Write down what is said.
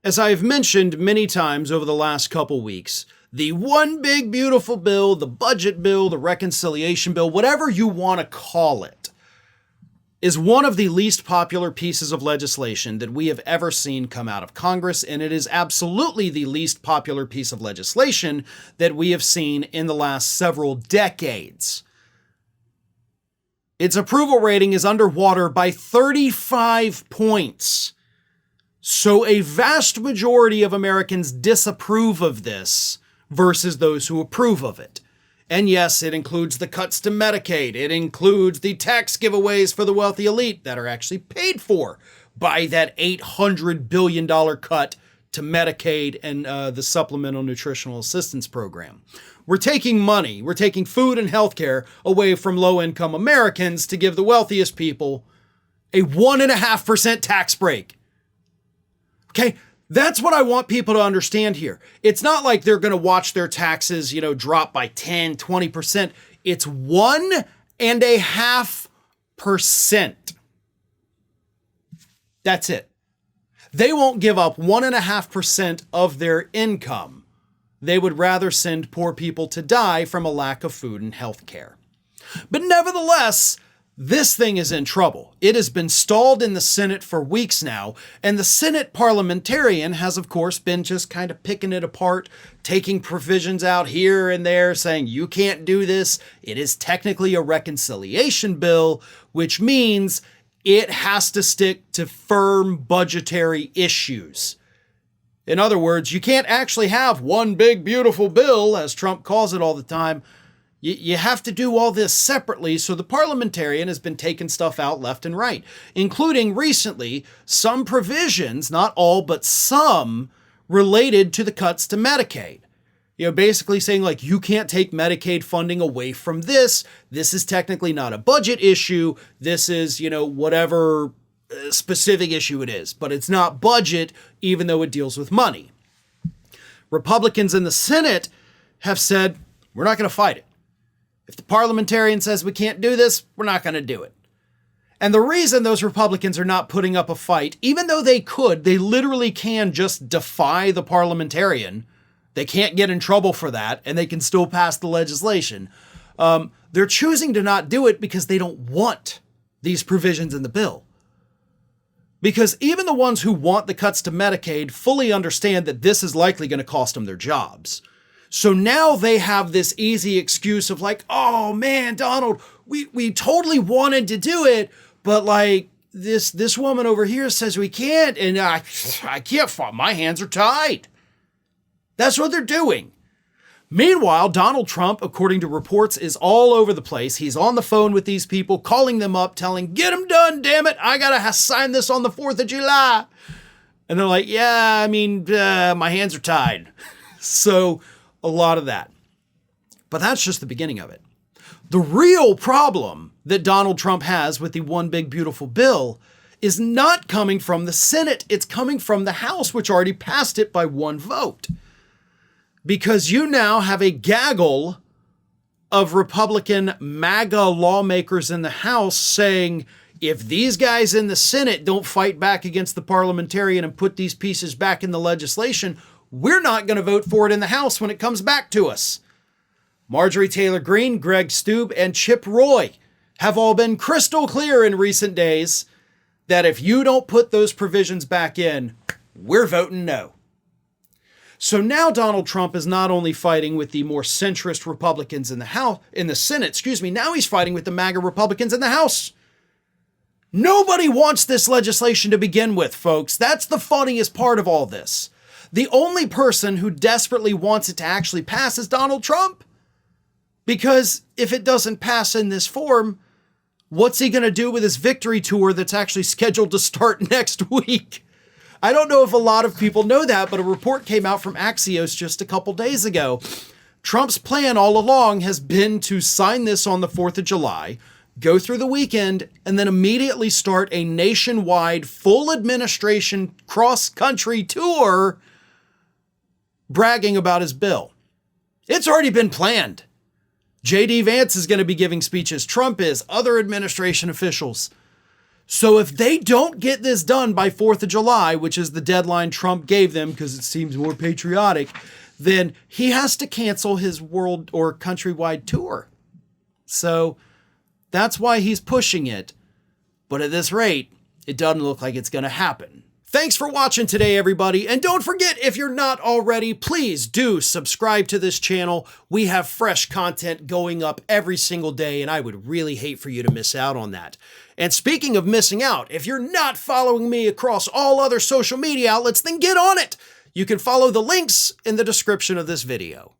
As I have mentioned many times over the last couple weeks, the one big beautiful bill, the budget bill, the reconciliation bill, whatever you want to call it, is one of the least popular pieces of legislation that we have ever seen come out of Congress, and it is absolutely the least popular piece of legislation that we have seen in the last several decades. Its approval rating is underwater by 35 points. So a vast majority of Americans disapprove of this versus those who approve of it. And yes, it includes the cuts to Medicaid. It includes the tax giveaways for the wealthy elite that are actually paid for by that $800 billion cut to Medicaid and the Supplemental Nutritional Assistance Program. We're taking money, we're taking food and healthcare away from low-income Americans to give the wealthiest people a 1.5% tax break. Okay, that's what I want people to understand here. It's not like they're going to watch their taxes, drop by 10, 20%. It's 1.5%. That's it. They won't give up 1.5% of their income. They would rather send poor people to die from a lack of food and health care. But nevertheless, this thing is in trouble. It has been stalled in the Senate for weeks now, and the Senate Parliamentarian has, of course, been just kind of picking it apart, taking provisions out here and there, saying, you can't do this. It is technically a reconciliation bill, which means it has to stick to firm budgetary issues. In other words, you can't actually have one big, beautiful bill, as Trump calls it all the time. You have to do all this separately, so the parliamentarian has been taking stuff out left and right, including recently some provisions, not all, but some, related to the cuts to Medicaid. Basically saying, like, you can't take Medicaid funding away from this. This is technically not a budget issue. This is, whatever specific issue it is, but it's not budget, even though it deals with money. Republicans in the Senate have said, we're not going to fight it. If the parliamentarian says we can't do this, we're not going to do it. And the reason those Republicans are not putting up a fight, even though they literally can just defy the parliamentarian. They can't get in trouble for that, and they can still pass the legislation. They're choosing to not do it because they don't want these provisions in the bill. Because even the ones who want the cuts to Medicaid fully understand that this is likely going to cost them their jobs. So now they have this easy excuse of like, oh man, Donald, we totally wanted to do it, but like this woman over here says we can't, and I can't, my hands are tied. That's what they're doing. Meanwhile, Donald Trump, according to reports, is all over the place. He's on the phone with these people, calling them up, telling, get them done, damn it. I got to sign this on the 4th of July. And they're like, yeah, my hands are tied. So a lot of that. But that's just the beginning of it. The real problem that Donald Trump has with the one big beautiful bill is not coming from the Senate. It's coming from the House, which already passed it by one vote. Because you now have a gaggle of Republican MAGA lawmakers in the House saying, if these guys in the Senate don't fight back against the parliamentarian and put these pieces back in the legislation, we're not going to vote for it in the House when it comes back to us. Marjorie Taylor Greene, Greg Stube, and Chip Roy have all been crystal clear in recent days that if you don't put those provisions back in, we're voting no. So now Donald Trump is not only fighting with the more centrist Republicans in the Senate, now he's fighting with the MAGA Republicans in the House. Nobody wants this legislation to begin with, folks. That's the funniest part of all this. The only person who desperately wants it to actually pass is Donald Trump. Because if it doesn't pass in this form, what's he going to do with his victory tour that's actually scheduled to start next week? I don't know if a lot of people know that, but a report came out from Axios just a couple days ago. Trump's plan all along has been to sign this on the 4th of July, go through the weekend, and then immediately start a nationwide full administration cross-country tour bragging about his bill. It's already been planned. J.D. Vance is going to be giving speeches. Trump is, other administration officials. So if they don't get this done by 4th of July, which is the deadline Trump gave them because it seems more patriotic, then he has to cancel his world or countrywide tour. So that's why he's pushing it. But at this rate, it doesn't look like it's going to happen. Thanks for watching today, everybody. And don't forget, if you're not already, please do subscribe to this channel. We have fresh content going up every single day, and I would really hate for you to miss out on that. And speaking of missing out, if you're not following me across all other social media outlets, then get on it. You can follow the links in the description of this video.